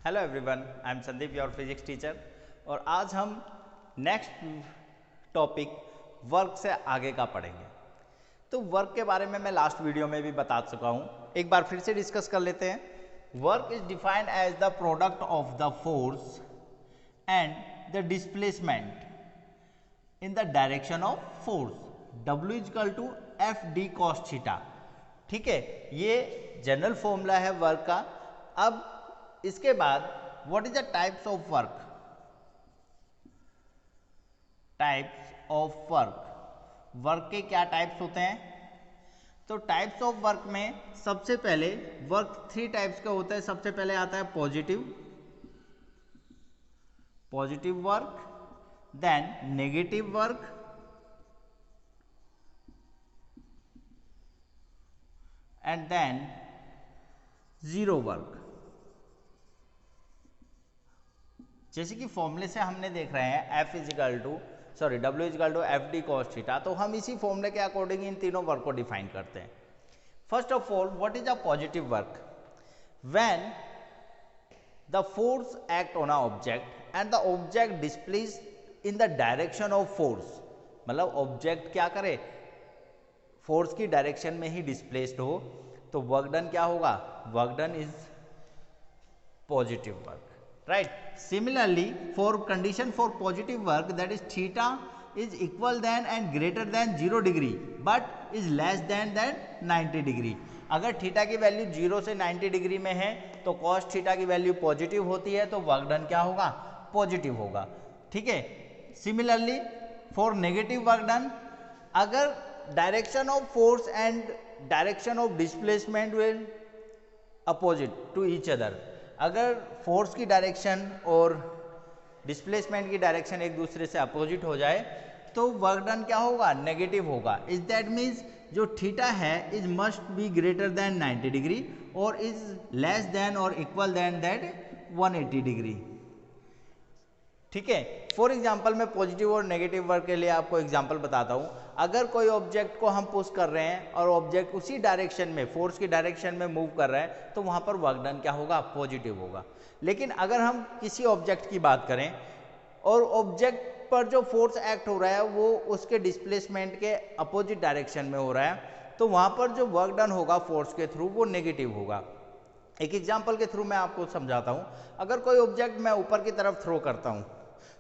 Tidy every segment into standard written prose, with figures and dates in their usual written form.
Hello everyone, I am Sandeep your physics teacher. और आज हम नेक्स्ट टॉपिक वर्क से आगे का पढ़ेंगे। तो वर्क के बारे में मैं लास्ट वीडियो में भी बता चुका हूँ, एक बार फिर से डिस्कस कर लेते हैं। Work is defined as the product of the force and the displacement in the direction of force, W is equal to F D cos theta. ठीक है, ये जनरल फॉर्मूला है वर्क का। अब इसके बाद what is the types of work? Types of work, work के क्या टाइप्स होते हैं? तो टाइप्स ऑफ वर्क में सबसे पहले वर्क 3 टाइप्स का होता है। सबसे पहले आता है positive work, then negative work, and then zero work. जैसे कि फॉर्मूले से हमने देख रहे हैं W is equal to F D cos theta, तो हम इसी फॉर्मूले के अकॉर्डिंग इन तीनों वर्क को डिफाइन करते हैं। First of all, what is a positive work? When the force act on a object and the object displace in the direction of force, मतलब ऑब्जेक्ट क्या करे, फोर्स की डायरेक्शन में ही डिस्प्लेस्ड हो, तो वर्क डन क्या होगा? Work done is positive work, right? Similarly, for condition for positive work, that is theta is equal than and greater than 0 degree but is less than 90 degree। अगर theta की value 0 से 90 degree में है तो cos theta की value positive होती है, तो वर्क डन क्या होगा? पॉजिटिव होगा। ठीक है। Similarly for negative work done, अगर direction of force and direction of displacement will opposite to each other, अगर फोर्स की डायरेक्शन और डिस्प्लेसमेंट की डायरेक्शन एक दूसरे से अपोजिट हो जाए तो वर्क डन क्या होगा? नेगेटिव होगा। इज दैट मीन्स जो थीटा है is must be greater than 90 degree और इज लेस देन और इक्वल देन दैट 180 डिग्री। ठीक है। फॉर एग्जाम्पल मैं पॉजिटिव और नेगेटिव वर्क के लिए आपको एग्जाम्पल बताता हूँ। अगर कोई ऑब्जेक्ट को हम पुश कर रहे हैं और ऑब्जेक्ट उसी डायरेक्शन में, फोर्स की डायरेक्शन में मूव कर रहा है, तो वहाँ पर वर्क डन क्या होगा? पॉजिटिव होगा। लेकिन अगर हम किसी ऑब्जेक्ट की बात करें और ऑब्जेक्ट पर जो फोर्स एक्ट हो रहा है वो उसके डिस्प्लेसमेंट के अपोजिट डायरेक्शन में हो रहा है, तो वहाँ पर जो वर्क डन होगा फोर्स के थ्रू वो नेगेटिव होगा। एक एग्जाम्पल के थ्रू मैं आपको समझाता हूँ। अगर कोई ऑब्जेक्ट मैं ऊपर की तरफ थ्रो करता हूँ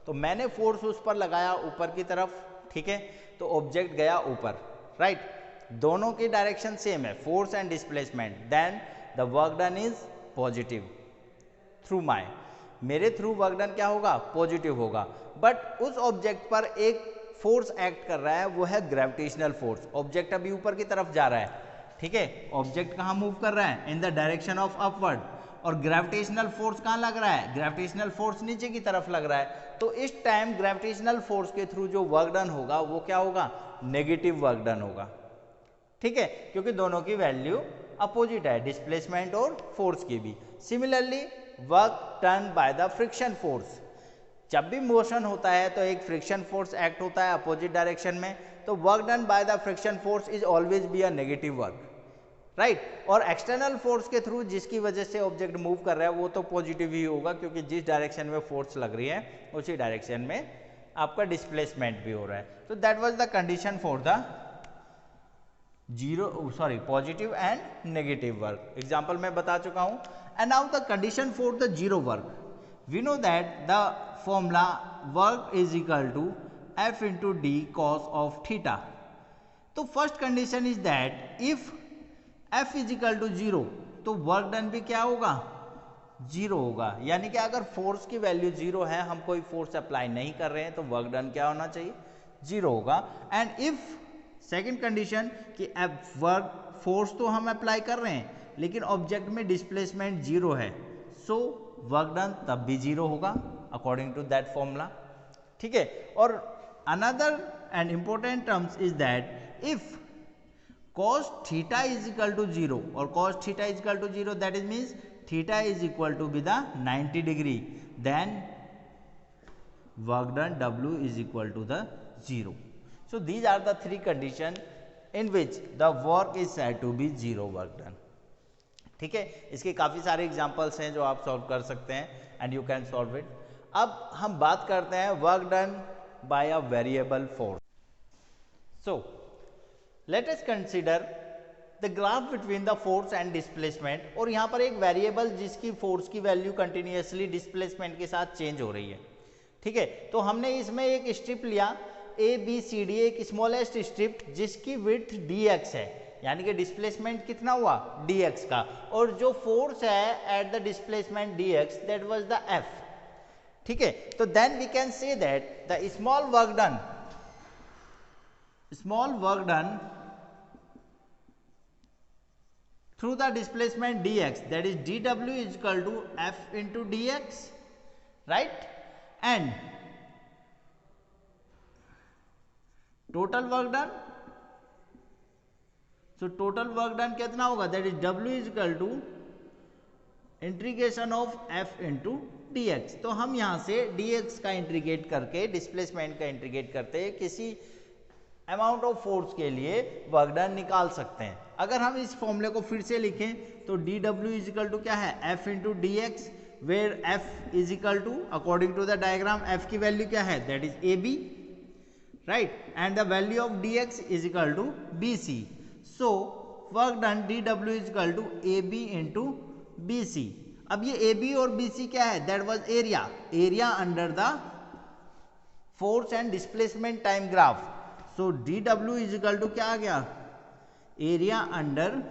तो मैंने फोर्स उस पर लगाया ऊपर की तरफ, ठीक है, तो ऑब्जेक्ट गया ऊपर, राइट? दोनों की डायरेक्शन सेम है, force and displacement, then the work done is positive through मेरे थ्रू वर्क डन क्या होगा? पॉजिटिव होगा। बट उस ऑब्जेक्ट पर एक फोर्स एक्ट कर रहा है, वो है ग्रेविटेशनल फोर्स। ऑब्जेक्ट अभी ऊपर की तरफ जा रहा है, ठीक है, ऑब्जेक्ट कहाँ मूव कर रहा है? इन द डायरेक्शन ऑफ अपवर्ड, और ग्रेविटेशनल फोर्स कहाँ लग रहा है? ग्रेविटेशनल फोर्स नीचे की तरफ लग रहा है। तो इस टाइम ग्रेविटेशनल फोर्स के थ्रू जो वर्क डन होगा वो क्या होगा? नेगेटिव वर्क डन होगा। ठीक है, क्योंकि दोनों की वैल्यू अपोजिट है, डिस्प्लेसमेंट और फोर्स की भी। Similarly work done by the friction force, जब भी मोशन होता है तो एक फ्रिक्शन फोर्स एक्ट होता है अपोजिट डायरेक्शन में, तो work done by the friction force is always be a negative work, right? और एक्सटर्नल फोर्स के थ्रू जिसकी वजह से ऑब्जेक्ट मूव कर रहा है वो तो पॉजिटिव ही होगा, क्योंकि जिस डायरेक्शन में फोर्स लग रही है उसी डायरेक्शन में आपका डिस्प्लेसमेंट भी हो रहा है। तो that was the condition for the positive and negative work. Example मैं बता चुका हूं। And now the condition for the zero work, we know that the formula work is equal to F into D cos of theta. तो first condition is that if F is equal to 0, तो work done भी क्या होगा? 0 होगा। यानी कि अगर force की वैल्यू 0 है, हम कोई फोर्स अप्लाई नहीं कर रहे हैं, तो वर्क डन क्या होना चाहिए? 0 होगा। एंड इफ सेकंड कंडीशन कि वर्क फोर्स तो हम अप्लाई कर रहे हैं लेकिन ऑब्जेक्ट में डिस्प्लेसमेंट 0 है, सो वर्क डन तब भी 0 होगा अकॉर्डिंग टू दैट फॉर्मूला। ठीक है। और another and important terms is that if cos theta is equal to 0 और cos theta is equal to 0, that is means theta is equal to be the 90 degree, then work done W is equal to the 0. So these are the 3 conditions in which the work is said to be 0 work done. ठीक है, इसके काफ़ी सारे examples हैं जो आप solve कर सकते हैं and you can solve it. अब हम बात करते हैं work done by a variable force. So let us consider the graph between the force and displacement, और यहाँ पर एक वेरिएबल जिसकी फोर्स की वैल्यू कंटिन्यूसली डिस्प्लेसमेंट के साथ चेंज हो रही है। ठीक है, तो हमने इसमें एक स्ट्रिप लिया ए बी सी डी, एक स्मॉलेस्ट स्ट्रिप जिसकी विड्थ डी एक्स है, यानी कि डिस्प्लेसमेंट कितना हुआ डी एक्स का, और जो फोर्स है at the displacement D X that was the F. ठीक है, तो then we can say that the small work done through the displacement dx, that is dw is equal to f into dx, right? And total work done, so total work done कितना होगा, that is w is equal to integration of f into dx। तो हम यहाँ से dx का integrate करके displacement का integrate करते किसी अमाउंट ऑफ फोर्स के लिए वर्क डन निकाल सकते हैं। अगर हम इस फॉर्मूले को फिर से लिखें तो dw इज इक्वल टू क्या है, f into D X, where f is equal to according to the diagram f की वैल्यू क्या है, that is A B, right, and the value of dx is equal to B C. So work done dw is equal to A B into B C. अब ये A B और B C क्या है, that was area under the force and displacement time graph. So dw is equal to क्या आ गया, area under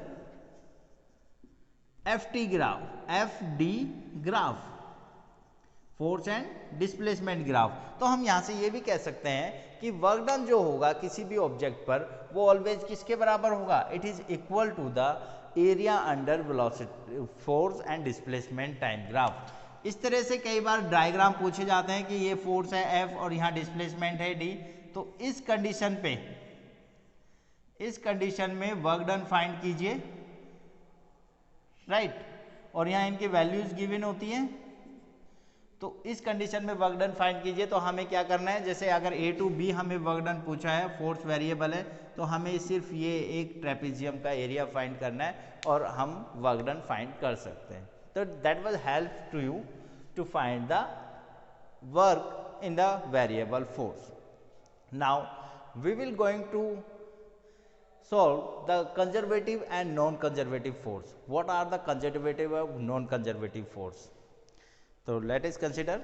F T graph, F D graph, force and displacement graph. तो हम यहां से ये भी कह सकते हैं कि वर्क डन जो होगा किसी भी ऑब्जेक्ट पर वो ऑलवेज किसके बराबर होगा, it is equal to the area under velocity force and displacement time graph. इस तरह से कई बार डायग्राम पूछे जाते हैं कि ये फोर्स है एफ और यहाँ डिस्प्लेसमेंट है डी, तो इस कंडीशन में वर्क डन फाइंड कीजिए, राइट, और यहाँ इनकी वैल्यूज गिवन होती हैं। तो इस कंडीशन में वर्क डन फाइंड कीजिए। तो हमें क्या करना है, जैसे अगर ए टू बी हमें वर्क डन पूछा है, फोर्स वेरिएबल है, तो हमें सिर्फ ये एक ट्रेपेजियम का एरिया फाइंड करना है और हम वर्क डन फाइंड कर सकते हैं। तो that will help to you to find the work in the variable force. Now we will going to solve the conservative and non-conservative force. What are the conservative and non-conservative force? So let us consider